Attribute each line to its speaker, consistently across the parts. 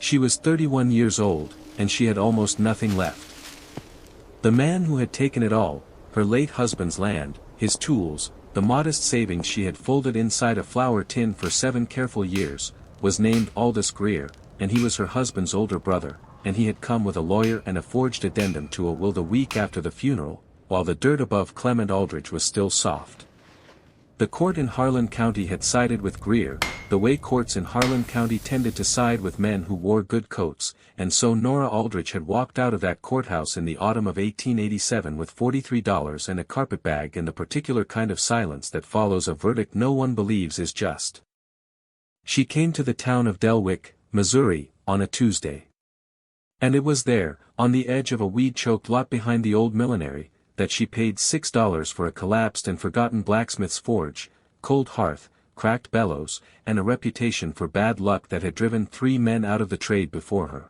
Speaker 1: She was 31 years old, and she had almost nothing left. The man who had taken it all, her late husband's land, his tools, the modest savings she had folded inside a flour tin for 7 careful years, was named Aldous Greer, and he was her husband's older brother, and he had come with a lawyer and a forged addendum to a will the week after the funeral, while the dirt above Clement Aldrich was still soft. The court in Harlan County had sided with Greer, the way courts in Harlan County tended to side with men who wore good coats, and so Nora Aldrich had walked out of that courthouse in the autumn of 1887 with $43 and a carpetbag and the particular kind of silence that follows a verdict no one believes is just. She came to the town of Delwick, Missouri, on a Tuesday. And it was there, on the edge of a weed-choked lot behind the old millinery, that she paid $6 for a collapsed and forgotten blacksmith's forge, cold hearth, cracked bellows, and a reputation for bad luck that had driven 3 men out of the trade before her.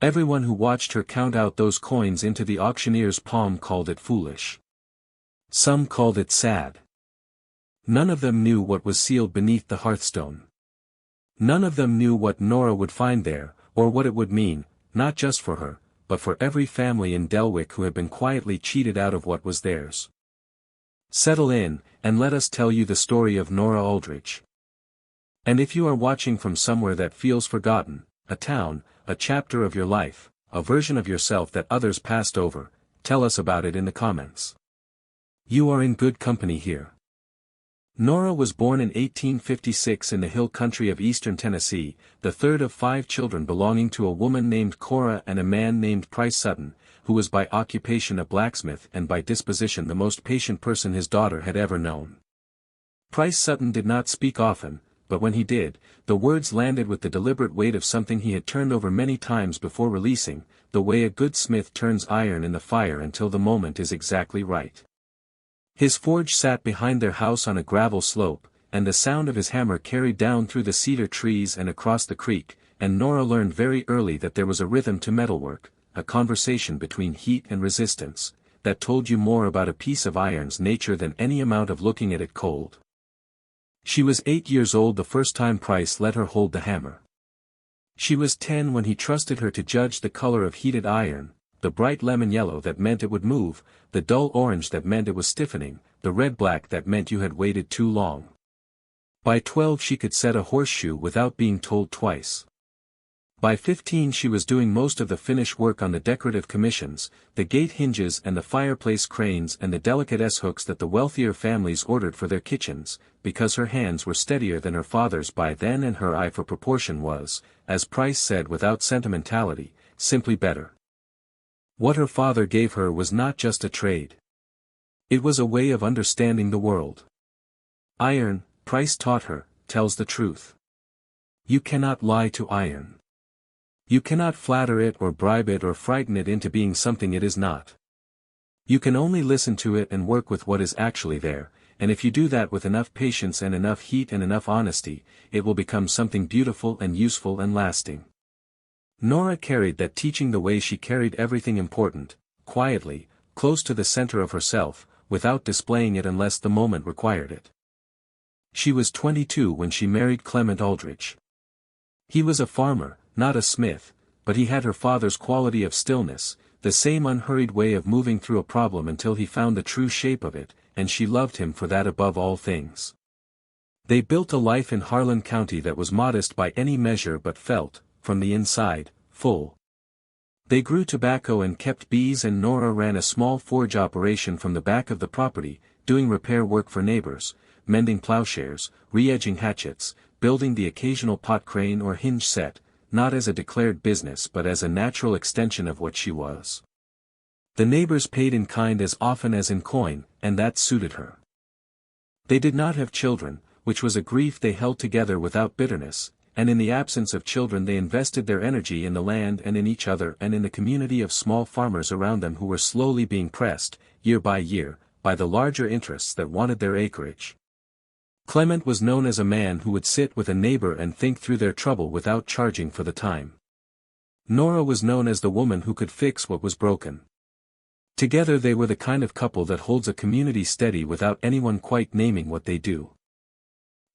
Speaker 1: Everyone who watched her count out those coins into the auctioneer's palm called it foolish. Some called it sad. None of them knew what was sealed beneath the hearthstone. None of them knew what Nora would find there, or what it would mean, not just for her, but for every family in Delwick who had been quietly cheated out of what was theirs. Settle in, and let us tell you the story of Nora Aldrich. And if you are watching from somewhere that feels forgotten, a town, a chapter of your life, a version of yourself that others passed over, tell us about it in the comments. You are in good company here. Nora was born in 1856 in the hill country of eastern Tennessee, the third of 5 children belonging to a woman named Cora and a man named Price Sutton, who was by occupation a blacksmith and by disposition the most patient person his daughter had ever known. Price Sutton did not speak often, but when he did, the words landed with the deliberate weight of something he had turned over many times before releasing, the way a good smith turns iron in the fire until the moment is exactly right. His forge sat behind their house on a gravel slope, and the sound of his hammer carried down through the cedar trees and across the creek, and Nora learned very early that there was a rhythm to metalwork, a conversation between heat and resistance, that told you more about a piece of iron's nature than any amount of looking at it cold. She was 8 years old the first time Price let her hold the hammer. She was 10 when he trusted her to judge the color of heated iron, the bright lemon yellow that meant it would move, the dull orange that meant it was stiffening, the red-black that meant you had waited too long. By 12 she could set a horseshoe without being told twice. By 15 she was doing most of the finish work on the decorative commissions, the gate hinges and the fireplace cranes and the delicate S-hooks that the wealthier families ordered for their kitchens, because her hands were steadier than her father's by then and her eye for proportion was, as Price said without sentimentality, simply better. What her father gave her was not just a trade. It was a way of understanding the world. Iron, Price taught her, tells the truth. You cannot lie to iron. You cannot flatter it or bribe it or frighten it into being something it is not. You can only listen to it and work with what is actually there, and if you do that with enough patience and enough heat and enough honesty, it will become something beautiful and useful and lasting. Nora carried that teaching the way she carried everything important, quietly, close to the center of herself, without displaying it unless the moment required it. She was 22 when she married Clement Aldrich. He was a farmer, not a smith, but he had her father's quality of stillness, the same unhurried way of moving through a problem until he found the true shape of it, and she loved him for that above all things. They built a life in Harlan County that was modest by any measure but felt, from the inside, full. They grew tobacco and kept bees, and Nora ran a small forge operation from the back of the property, doing repair work for neighbors, mending plowshares, re-edging hatchets, building the occasional pot crane or hinge set, not as a declared business but as a natural extension of what she was. The neighbors paid in kind as often as in coin, and that suited her. They did not have children, which was a grief they held together without bitterness, and in the absence of children they invested their energy in the land and in each other and in the community of small farmers around them who were slowly being pressed, year by year, by the larger interests that wanted their acreage. Clement was known as a man who would sit with a neighbor and think through their trouble without charging for the time. Nora was known as the woman who could fix what was broken. Together they were the kind of couple that holds a community steady without anyone quite naming what they do.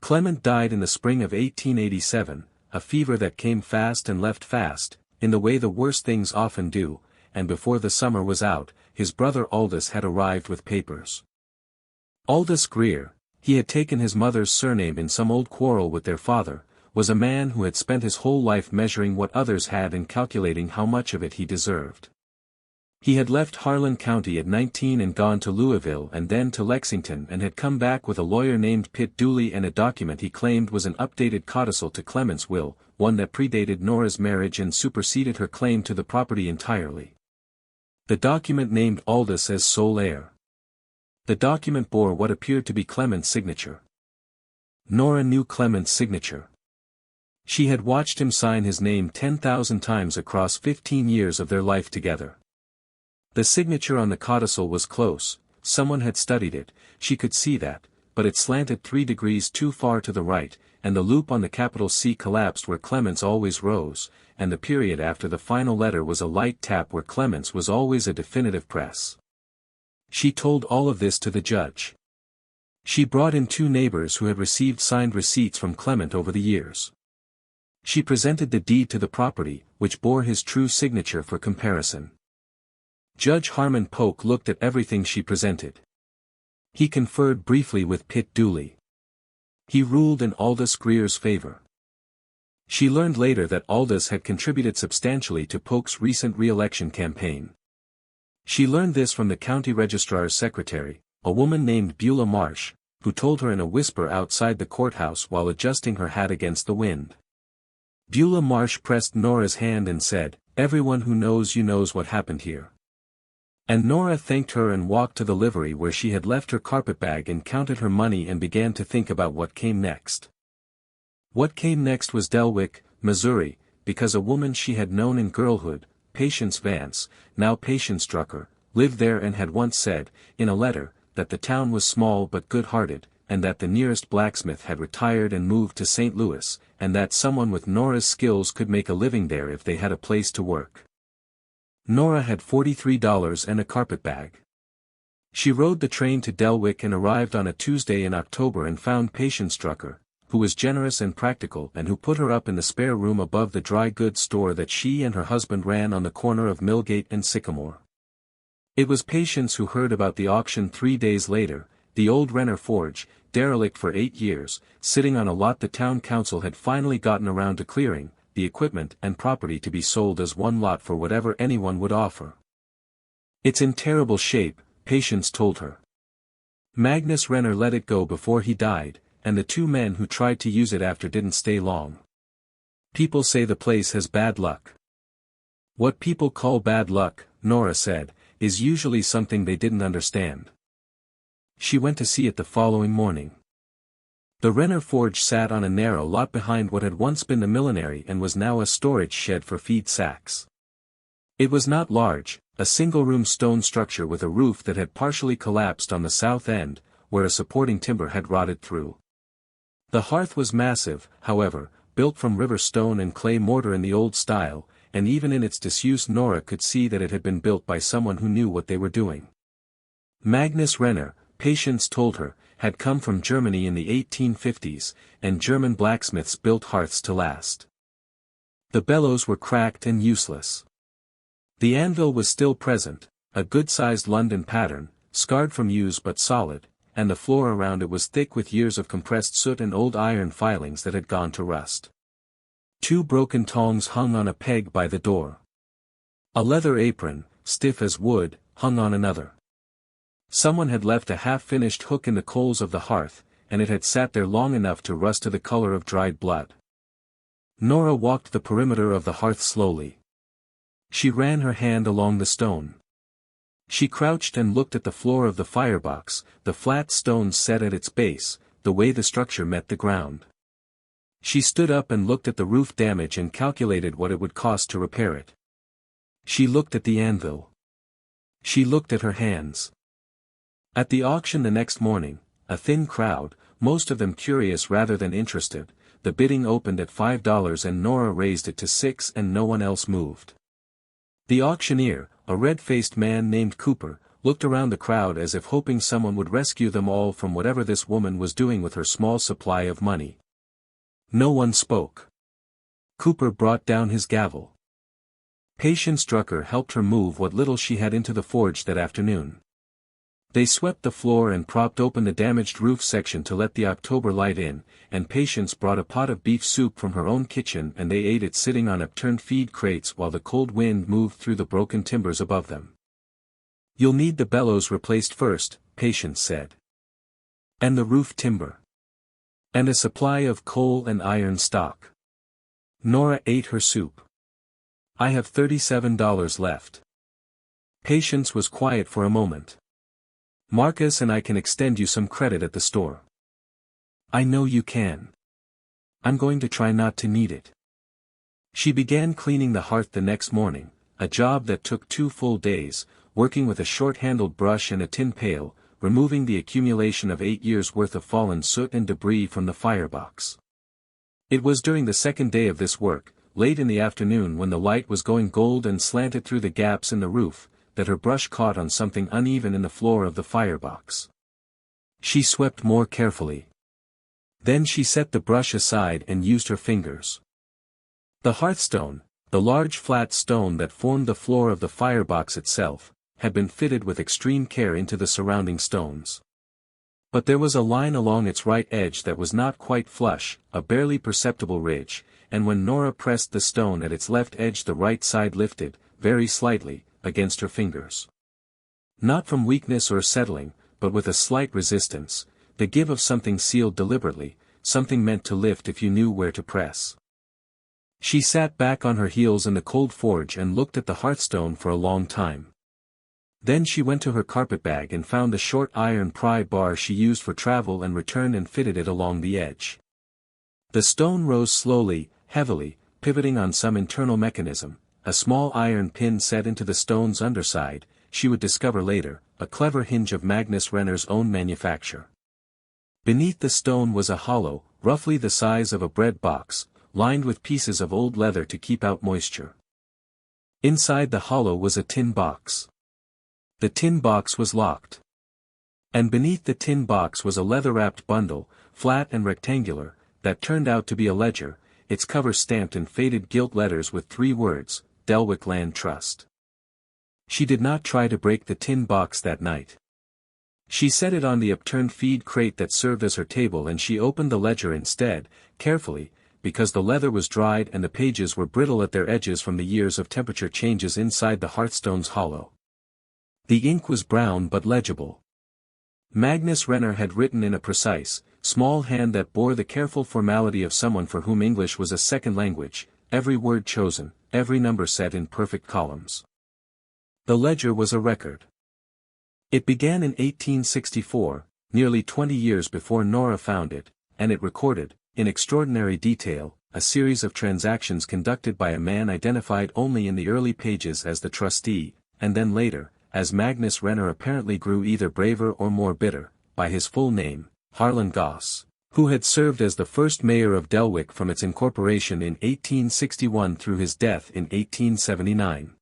Speaker 1: Clement died in the spring of 1887, a fever that came fast and left fast, in the way the worst things often do, and before the summer was out, his brother Aldous had arrived with papers. Aldous Greer, he had taken his mother's surname in some old quarrel with their father, was a man who had spent his whole life measuring what others had and calculating how much of it he deserved. He had left Harlan County at 19 and gone to Louisville and then to Lexington and had come back with a lawyer named Pitt Dooley and a document he claimed was an updated codicil to Clement's will, one that predated Nora's marriage and superseded her claim to the property entirely. The document named Aldous as sole heir. The document bore what appeared to be Clement's signature. Nora knew Clement's signature. She had watched him sign his name 10,000 times across 15 years of their life together. The signature on the codicil was close, someone had studied it, she could see that, but it slanted 3 degrees too far to the right, and the loop on the capital C collapsed where Clement's always rose, and the period after the final letter was a light tap where Clement's was always a definitive press. She told all of this to the judge. She brought in 2 neighbors who had received signed receipts from Clement over the years. She presented the deed to the property, which bore his true signature for comparison. Judge Harmon Polk looked at everything she presented. He conferred briefly with Pitt Dooley. He ruled in Aldous Greer's favor. She learned later that Aldous had contributed substantially to Polk's recent re-election campaign. She learned this from the county registrar's secretary, a woman named Beulah Marsh, who told her in a whisper outside the courthouse while adjusting her hat against the wind. Beulah Marsh pressed Nora's hand and said, "Everyone who knows you knows what happened here." And Nora thanked her and walked to the livery where she had left her carpetbag and counted her money and began to think about what came next. What came next was Delwick, Missouri, because a woman she had known in girlhood, Patience Vance, now Patience Drucker, lived there and had once said, in a letter, that the town was small but good-hearted, and that the nearest blacksmith had retired and moved to St. Louis, and that someone with Nora's skills could make a living there if they had a place to work. Nora had $43 and a carpetbag. She rode the train to Delwick and arrived on a Tuesday in October and found Patience Drucker, who was generous and practical and who put her up in the spare room above the dry goods store that she and her husband ran on the corner of Millgate and Sycamore. It was Patience who heard about the auction 3 days later, the old Renner forge, derelict for 8 years, sitting on a lot the town council had finally gotten around to clearing, the equipment and property to be sold as one lot for whatever anyone would offer. "It's in terrible shape," Patience told her. "Magnus Renner let it go before he died, and the 2 men who tried to use it after didn't stay long. People say the place has bad luck." "What people call bad luck," Nora said, "is usually something they didn't understand." She went to see it the following morning. The Renner forge sat on a narrow lot behind what had once been the millinery and was now a storage shed for feed sacks. It was not large, a single-room stone structure with a roof that had partially collapsed on the south end, where a supporting timber had rotted through. The hearth was massive, however, built from river stone and clay mortar in the old style, and even in its disuse Nora could see that it had been built by someone who knew what they were doing. Magnus Renner, Patience told her, had come from Germany in the 1850s, and German blacksmiths built hearths to last. The bellows were cracked and useless. The anvil was still present, a good-sized London pattern, scarred from use but solid, and the floor around it was thick with years of compressed soot and old iron filings that had gone to rust. 2 broken tongs hung on a peg by the door. A leather apron, stiff as wood, hung on another. Someone had left a half-finished hook in the coals of the hearth, and it had sat there long enough to rust to the color of dried blood. Nora walked the perimeter of the hearth slowly. She ran her hand along the stone. She crouched and looked at the floor of the firebox, the flat stones set at its base, the way the structure met the ground. She stood up and looked at the roof damage and calculated what it would cost to repair it. She looked at the anvil. She looked at her hands. At the auction the next morning, a thin crowd, most of them curious rather than interested, the bidding opened at $5 and Nora raised it to $6 and no one else moved. The auctioneer, a red-faced man named Cooper, looked around the crowd as if hoping someone would rescue them all from whatever this woman was doing with her small supply of money. No one spoke. Cooper brought down his gavel. Patience Drucker helped her move what little she had into the forge that afternoon. They swept the floor and propped open the damaged roof section to let the October light in, and Patience brought a pot of beef soup from her own kitchen and they ate it sitting on upturned feed crates while the cold wind moved through the broken timbers above them. "You'll need the bellows replaced first," Patience said. "And the roof timber. And a supply of coal and iron stock." Nora ate her soup. "I have $37 left." Patience was quiet for a moment. "Marcus and I can extend you some credit at the store." "I know you can. I'm going to try not to need it." She began cleaning the hearth the next morning, a job that took 2 full days, working with a short-handled brush and a tin pail, removing the accumulation of 8 years' worth of fallen soot and debris from the firebox. It was during the second day of this work, late in the afternoon when the light was going gold and slanted through the gaps in the roof, that her brush caught on something uneven in the floor of the firebox. She swept more carefully. Then she set the brush aside and used her fingers. The hearthstone, the large flat stone that formed the floor of the firebox itself, had been fitted with extreme care into the surrounding stones. But there was a line along its right edge that was not quite flush, a barely perceptible ridge, and when Nora pressed the stone at its left edge the right side lifted, very slightly, against her fingers. Not from weakness or settling, but with a slight resistance, the give of something sealed deliberately, something meant to lift if you knew where to press. She sat back on her heels in the cold forge and looked at the hearthstone for a long time. Then she went to her carpetbag and found the short iron pry bar she used for travel and returned and fitted it along the edge. The stone rose slowly, heavily, pivoting on some internal mechanism, a small iron pin set into the stone's underside, she would discover later, a clever hinge of Magnus Renner's own manufacture. Beneath the stone was a hollow, roughly the size of a bread box, lined with pieces of old leather to keep out moisture. Inside the hollow was a tin box. The tin box was locked. And beneath the tin box was a leather-wrapped bundle, flat and rectangular, that turned out to be a ledger, its cover stamped in faded gilt letters with 3 words, Delwick Land Trust. She did not try to break the tin box that night. She set it on the upturned feed crate that served as her table and she opened the ledger instead, carefully, because the leather was dried and the pages were brittle at their edges from the years of temperature changes inside the hearthstone's hollow. The ink was brown but legible. Magnus Renner had written in a precise, small hand that bore the careful formality of someone for whom English was a second language, every word chosen, every number set in perfect columns. The ledger was a record. It began in 1864, nearly 20 years before Nora found it, and it recorded, in extraordinary detail, a series of transactions conducted by a man identified only in the early pages as the trustee, and then later, as Magnus Renner apparently grew either braver or more bitter, by his full name, Harlan Goss, who had served as the first mayor of Delwick from its incorporation in 1861 through his death in 1879.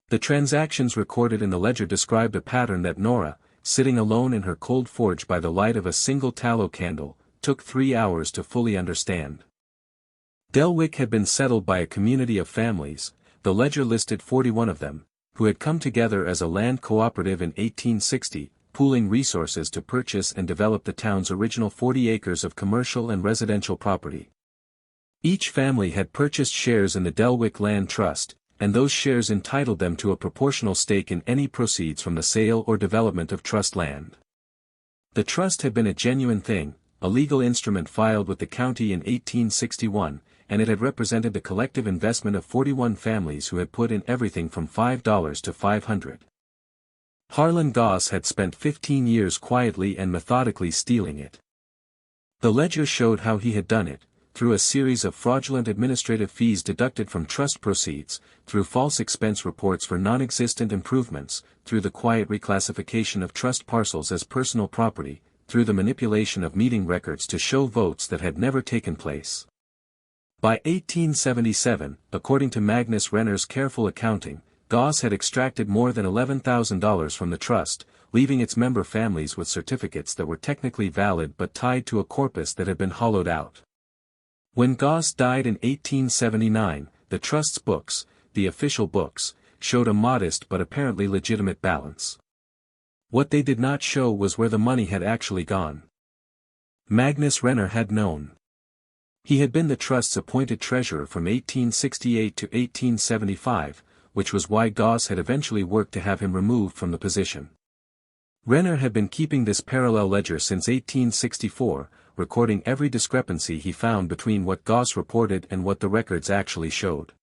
Speaker 1: The transactions recorded in the ledger described a pattern that Nora, sitting alone in her cold forge by the light of a single tallow candle, took 3 hours to fully understand. Delwick had been settled by a community of families, the ledger listed 41 of them, who had come together as a land cooperative in 1860, pooling resources to purchase and develop the town's original 40 acres of commercial and residential property. Each family had purchased shares in the Delwick Land Trust, and those shares entitled them to a proportional stake in any proceeds from the sale or development of trust land. The trust had been a genuine thing, a legal instrument filed with the county in 1861, and it had represented the collective investment of 41 families who had put in everything from $5 to $500. Harlan Goss had spent 15 years quietly and methodically stealing it. The ledger showed how he had done it, through a series of fraudulent administrative fees deducted from trust proceeds, through false expense reports for non-existent improvements, through the quiet reclassification of trust parcels as personal property, through the manipulation of meeting records to show votes that had never taken place. By 1877, according to Magnus Renner's careful accounting, Goss had extracted more than $11,000 from the trust, leaving its member families with certificates that were technically valid but tied to a corpus that had been hollowed out. When Goss died in 1879, the trust's books, the official books, showed a modest but apparently legitimate balance. What they did not show was where the money had actually gone. Magnus Renner had known. He had been the trust's appointed treasurer from 1868 to 1875, which was why Goss had eventually worked to have him removed from the position. Renner had been keeping this parallel ledger since 1864, recording every discrepancy he found between what Goss reported and what the records actually showed.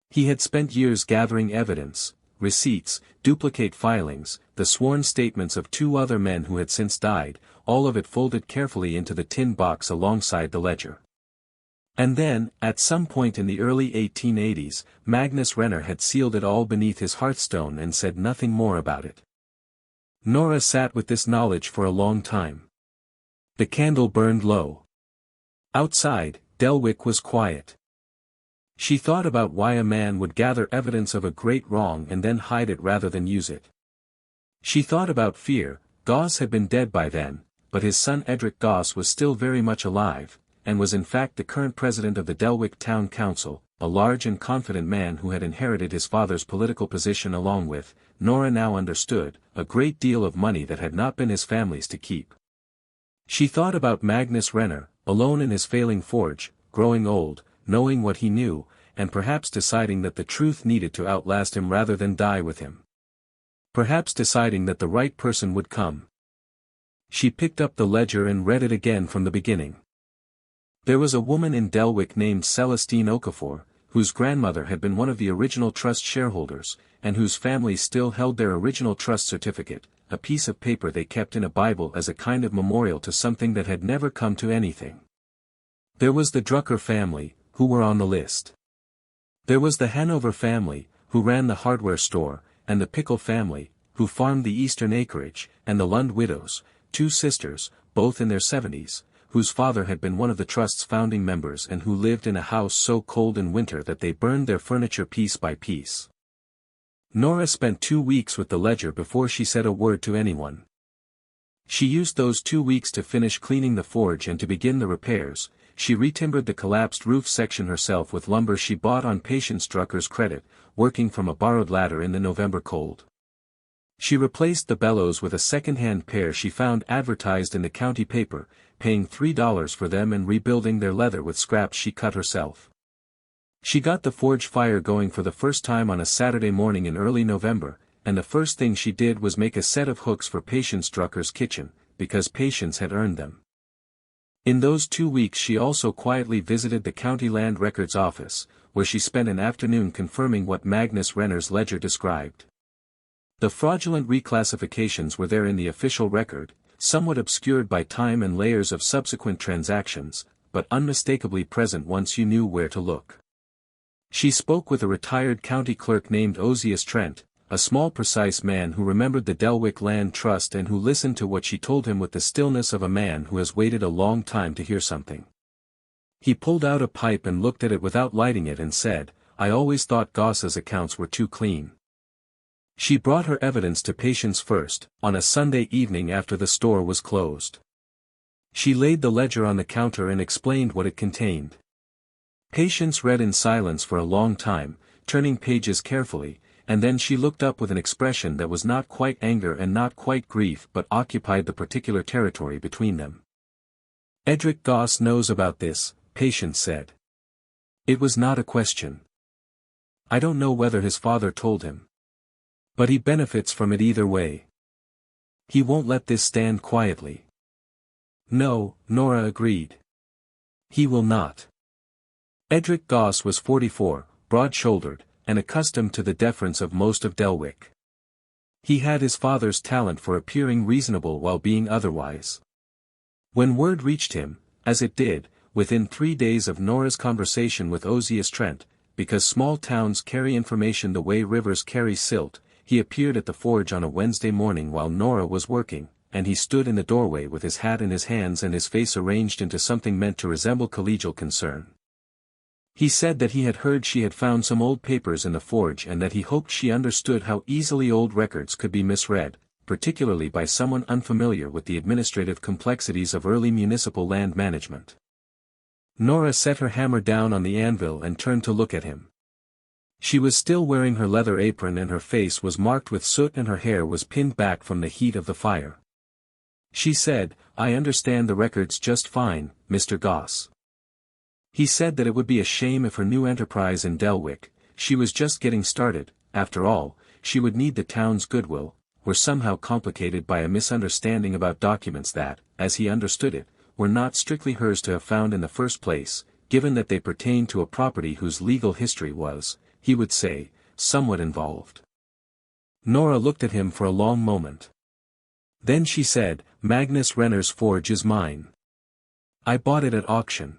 Speaker 1: He had spent years gathering evidence, receipts, duplicate filings, the sworn statements of 2 other men who had since died, all of it folded carefully into the tin box alongside the ledger. And then, at some point in the early 1880s, Magnus Renner had sealed it all beneath his hearthstone and said nothing more about it. Nora sat with this knowledge for a long time. The candle burned low. Outside, Delwick was quiet. She thought about why a man would gather evidence of a great wrong and then hide it rather than use it. She thought about fear. Goss had been dead by then, but his son Edric Goss was still very much alive, and was in fact the current president of the Delwick Town Council, a large and confident man who had inherited his father's political position along with, Nora now understood, a great deal of money that had not been his family's to keep. She thought about Magnus Renner, alone in his failing forge, growing old, knowing what he knew, and perhaps deciding that the truth needed to outlast him rather than die with him. Perhaps deciding that the right person would come. She picked up the ledger and read it again from the beginning. There was a woman in Delwick named Celestine Okafor, whose grandmother had been one of the original trust shareholders, and whose family still held their original trust certificate, a piece of paper they kept in a Bible as a kind of memorial to something that had never come to anything. There was the Drucker family, who were on the list. There was the Hanover family, who ran the hardware store, and the Pickle family, who farmed the eastern acreage, and the Lund widows, 2 sisters, both in their 70s, whose father had been one of the trust's founding members and who lived in a house so cold in winter that they burned their furniture piece by piece. Nora spent 2 weeks with the ledger before she said a word to anyone. She used those 2 weeks to finish cleaning the forge and to begin the repairs. She retimbered the collapsed roof section herself with lumber she bought on Patience Drucker's credit, working from a borrowed ladder in the November cold. She replaced the bellows with a second-hand pair she found advertised in the county paper, paying $3 for them and rebuilding their leather with scraps she cut herself. She got the forge fire going for the first time on a Saturday morning in early November, and the first thing she did was make a set of hooks for Patience Drucker's kitchen, because Patience had earned them. In those 2 weeks she also quietly visited the County Land Records office, where she spent an afternoon confirming what Magnus Renner's ledger described. The fraudulent reclassifications were there in the official record, somewhat obscured by time and layers of subsequent transactions, but unmistakably present once you knew where to look. She spoke with a retired county clerk named Ozias Trent, a small precise man who remembered the Delwick Land Trust and who listened to what she told him with the stillness of a man who has waited a long time to hear something. He pulled out a pipe and looked at it without lighting it and said, "I always thought Goss's accounts were too clean." She brought her evidence to Patience first, on a Sunday evening after the store was closed. She laid the ledger on the counter and explained what it contained. Patience read in silence for a long time, turning pages carefully, and then she looked up with an expression that was not quite anger and not quite grief but occupied the particular territory between them. "Edric Goss knows about this," Patience said. It was not a question. "I don't know whether his father told him. But he benefits from it either way. He won't let this stand quietly." "No," Nora agreed. "He will not." Edric Goss was 44, broad-shouldered, and accustomed to the deference of most of Delwick. He had his father's talent for appearing reasonable while being otherwise. When word reached him, as it did, within 3 days of Nora's conversation with Ozias Trent, because small towns carry information the way rivers carry silt, he appeared at the forge on a Wednesday morning while Nora was working, and he stood in the doorway with his hat in his hands and his face arranged into something meant to resemble collegial concern. He said that he had heard she had found some old papers in the forge and that he hoped she understood how easily old records could be misread, particularly by someone unfamiliar with the administrative complexities of early municipal land management. Nora set her hammer down on the anvil and turned to look at him. She was still wearing her leather apron and her face was marked with soot and her hair was pinned back from the heat of the fire. She said, "I understand the records just fine, Mr. Goss." He said that it would be a shame if her new enterprise in Delwick, she was just getting started, after all, she would need the town's goodwill, were somehow complicated by a misunderstanding about documents that, as he understood it, were not strictly hers to have found in the first place, given that they pertained to a property whose legal history was, he would say, somewhat involved. Nora looked at him for a long moment. Then she said, "Magnus Renner's forge is mine. I bought it at auction.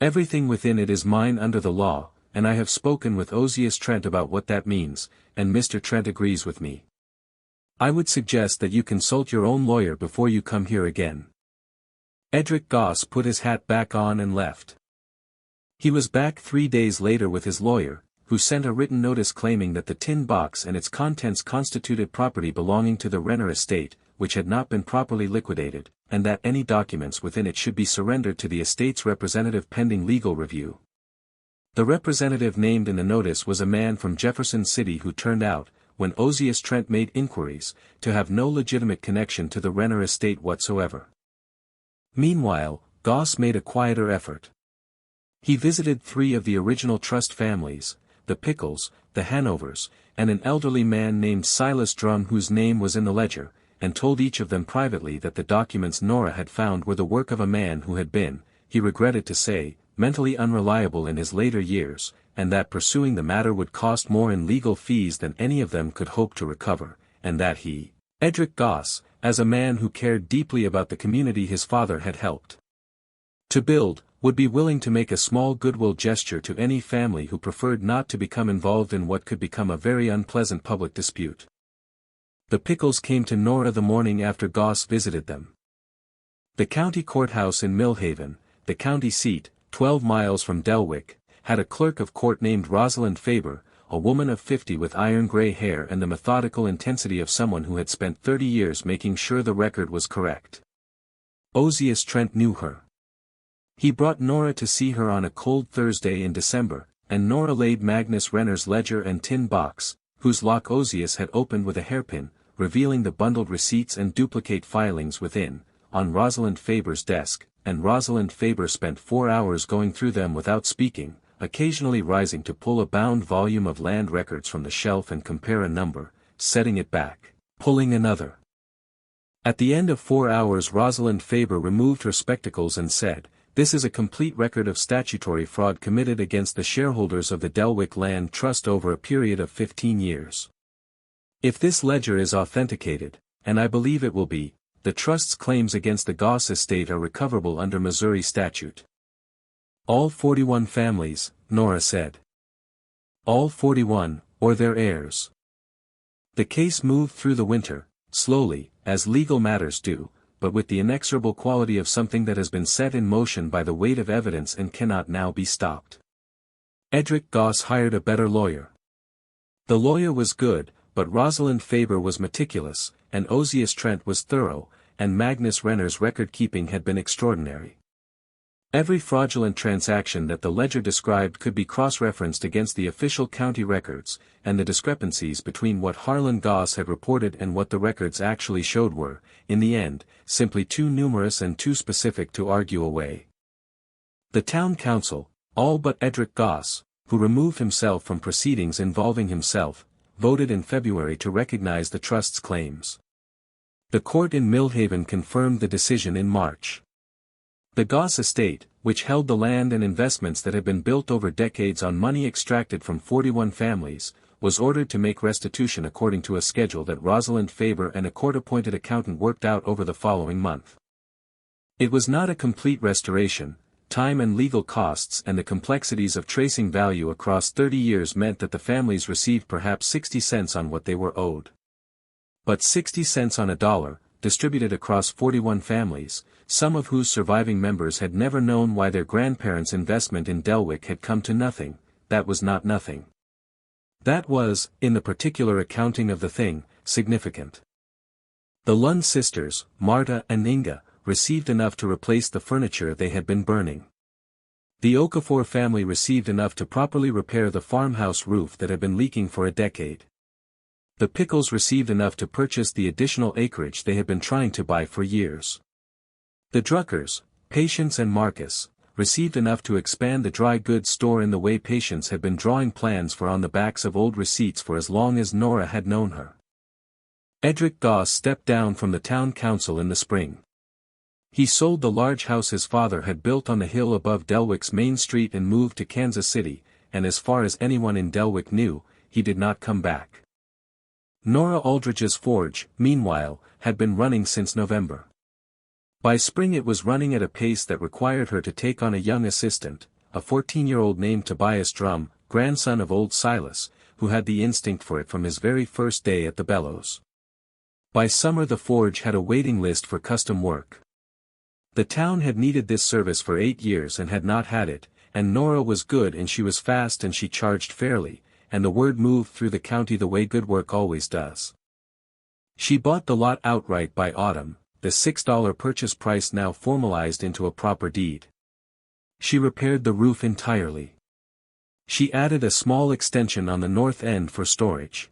Speaker 1: Everything within it is mine under the law, and I have spoken with Ozias Trent about what that means, and Mr. Trent agrees with me. I would suggest that you consult your own lawyer before you come here again." Edric Goss put his hat back on and left. He was back 3 days later with his lawyer, who sent a written notice claiming that the tin box and its contents constituted property belonging to the Renner estate, which had not been properly liquidated, and that any documents within it should be surrendered to the estate's representative pending legal review. The representative named in the notice was a man from Jefferson City who turned out, when Ozias Trent made inquiries, to have no legitimate connection to the Renner estate whatsoever. Meanwhile, Goss made a quieter effort. He visited 3 of the original trust families, the Pickles, the Hanovers, and an elderly man named Silas Drum whose name was in the ledger, and told each of them privately that the documents Nora had found were the work of a man who had been, he regretted to say, mentally unreliable in his later years, and that pursuing the matter would cost more in legal fees than any of them could hope to recover, and that he, Edric Goss, as a man who cared deeply about the community his father had helped to build, would be willing to make a small goodwill gesture to any family who preferred not to become involved in what could become a very unpleasant public dispute. The Pickles came to Nora the morning after Goss visited them. The county courthouse in Millhaven, the county seat, 12 miles from Delwick, had a clerk of court named Rosalind Faber, a woman of 50 with iron-gray hair and the methodical intensity of someone who had spent 30 years making sure the record was correct. Ozias Trent knew her. He brought Nora to see her on a cold Thursday in December, and Nora laid Magnus Renner's ledger and tin box, whose lock Ozias had opened with a hairpin, revealing the bundled receipts and duplicate filings within, on Rosalind Faber's desk, and Rosalind Faber spent 4 hours going through them without speaking, occasionally rising to pull a bound volume of land records from the shelf and compare a number, setting it back, pulling another. At the end of 4 hours Rosalind Faber removed her spectacles and said, "This is a complete record of statutory fraud committed against the shareholders of the Delwick Land Trust over a period of 15 years. If this ledger is authenticated, and I believe it will be, the Trust's claims against the Goss estate are recoverable under Missouri statute." "All 41 families," Nora said. "All 41, or their heirs." The case moved through the winter, slowly, as legal matters do, but with the inexorable quality of something that has been set in motion by the weight of evidence and cannot now be stopped. Edric Goss hired a better lawyer. The lawyer was good, but Rosalind Faber was meticulous, and Ozias Trent was thorough, and Magnus Renner's record-keeping had been extraordinary. Every fraudulent transaction that the ledger described could be cross-referenced against the official county records, and the discrepancies between what Harlan Goss had reported and what the records actually showed were, in the end, simply too numerous and too specific to argue away. The town council, all but Edric Goss, who removed himself from proceedings involving himself, voted in February to recognize the trust's claims. The court in Millhaven confirmed the decision in March. The Goss estate, which held the land and investments that had been built over decades on money extracted from 41 families, was ordered to make restitution according to a schedule that Rosalind Faber and a court-appointed accountant worked out over the following month. It was not a complete restoration. Time and legal costs and the complexities of tracing value across 30 years meant that the families received perhaps 60 cents on what they were owed. But 60 cents on a dollar, distributed across 41 families, some of whose surviving members had never known why their grandparents' investment in Delwick had come to nothing, that was not nothing. That was, in the particular accounting of the thing, significant. The Lund sisters, Marta and Inga, received enough to replace the furniture they had been burning. The Okafor family received enough to properly repair the farmhouse roof that had been leaking for a decade. The Pickles received enough to purchase the additional acreage they had been trying to buy for years. The Druckers, Patience and Marcus, received enough to expand the dry goods store in the way Patience had been drawing plans for on the backs of old receipts for as long as Nora had known her. Edric Goss stepped down from the town council in the spring. He sold the large house his father had built on the hill above Delwick's main street and moved to Kansas City, and as far as anyone in Delwick knew, he did not come back. Nora Aldridge's forge, meanwhile, had been running since November. By spring it was running at a pace that required her to take on a young assistant, a 14-year-old named Tobias Drum, grandson of old Silas, who had the instinct for it from his very first day at the bellows. By summer the forge had a waiting list for custom work. The town had needed this service for 8 years and had not had it, and Nora was good and she was fast and she charged fairly, and the word moved through the county the way good work always does. She bought the lot outright by autumn, the $6 purchase price now formalized into a proper deed. She repaired the roof entirely. She added a small extension on the north end for storage.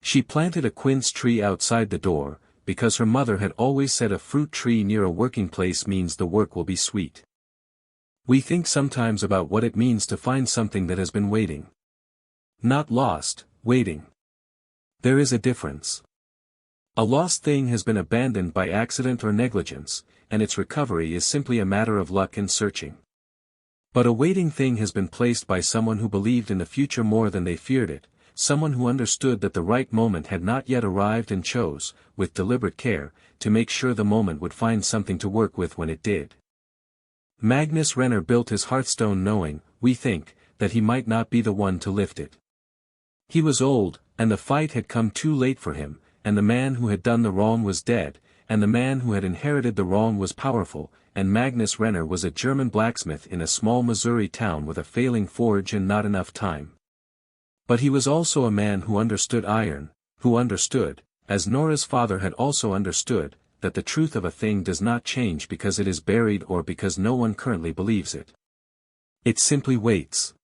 Speaker 1: She planted a quince tree outside the door, because her mother had always said a fruit tree near a working place means the work will be sweet. We think sometimes about what it means to find something that has been waiting. Not lost, waiting. There is a difference. A lost thing has been abandoned by accident or negligence, and its recovery is simply a matter of luck and searching. But a waiting thing has been placed by someone who believed in the future more than they feared it, someone who understood that the right moment had not yet arrived and chose, with deliberate care, to make sure the moment would find something to work with when it did. Magnus Renner built his hearthstone knowing, we think, that he might not be the one to lift it. He was old, and the fight had come too late for him, and the man who had done the wrong was dead, and the man who had inherited the wrong was powerful, and Magnus Renner was a German blacksmith in a small Missouri town with a failing forge and not enough time. But he was also a man who understood iron, who understood, as Nora's father had also understood, that the truth of a thing does not change because it is buried or because no one currently believes it. It simply waits.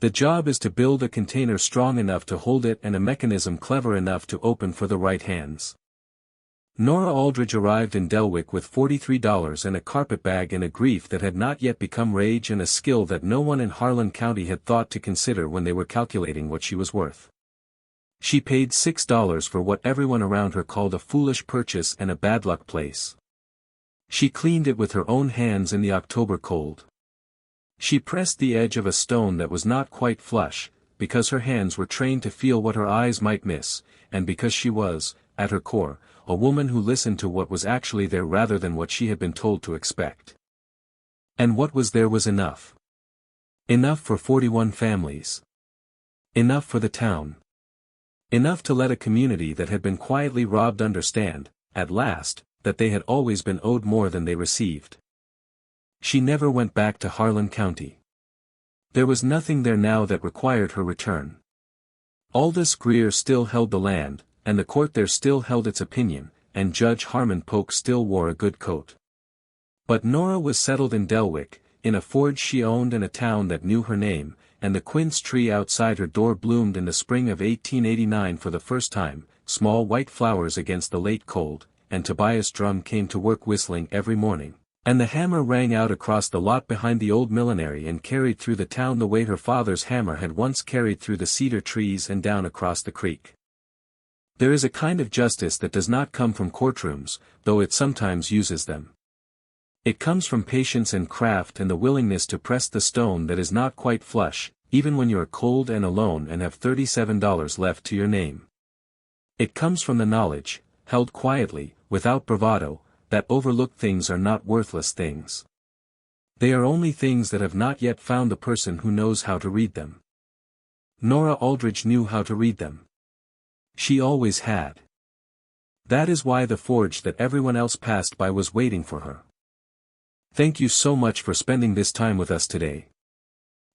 Speaker 1: The job is to build a container strong enough to hold it and a mechanism clever enough to open for the right hands. Nora Aldridge arrived in Delwick with $43 and a carpetbag and a grief that had not yet become rage and a skill that no one in Harlan County had thought to consider when they were calculating what she was worth. She paid $6 for what everyone around her called a foolish purchase and a bad luck place. She cleaned it with her own hands in the October cold. She pressed the edge of a stone that was not quite flush, because her hands were trained to feel what her eyes might miss, and because she was, at her core, a woman who listened to what was actually there rather than what she had been told to expect. And what was there was enough. Enough for 41 families. Enough for the town. Enough to let a community that had been quietly robbed understand, at last, that they had always been owed more than they received. She never went back to Harlan County. There was nothing there now that required her return. Aldous Greer still held the land, and the court there still held its opinion, and Judge Harmon Polk still wore a good coat. But Nora was settled in Delwick, in a forge she owned and a town that knew her name, and the quince tree outside her door bloomed in the spring of 1889 for the first time, small white flowers against the late cold, and Tobias Drum came to work whistling every morning. And the hammer rang out across the lot behind the old millinery and carried through the town the way her father's hammer had once carried through the cedar trees and down across the creek. There is a kind of justice that does not come from courtrooms, though it sometimes uses them. It comes from patience and craft and the willingness to press the stone that is not quite flush, even when you are cold and alone and have $37 left to your name. It comes from the knowledge, held quietly, without bravado, that overlooked things are not worthless things. They are only things that have not yet found the person who knows how to read them. Nora Aldridge knew how to read them. She always had. That is why the forge that everyone else passed by was waiting for her. Thank you so much for spending this time with us today.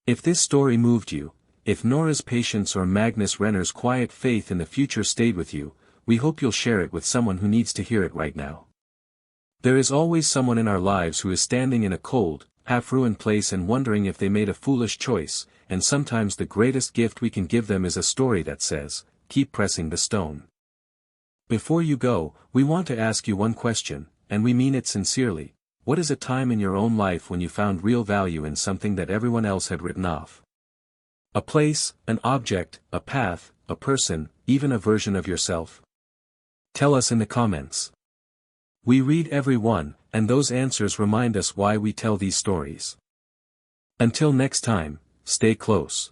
Speaker 1: If this story moved you, if Nora's patience or Magnus Renner's quiet faith in the future stayed with you, we hope you'll share it with someone who needs to hear it right now. There is always someone in our lives who is standing in a cold, half-ruined place and wondering if they made a foolish choice, and sometimes the greatest gift we can give them is a story that says, keep pressing the stone. Before you go, we want to ask you one question, and we mean it sincerely. What is a time in your own life when you found real value in something that everyone else had written off? A place, an object, a path, a person, even a version of yourself? Tell us in the comments. We read every one, and those answers remind us why we tell these stories. Until next time, stay close.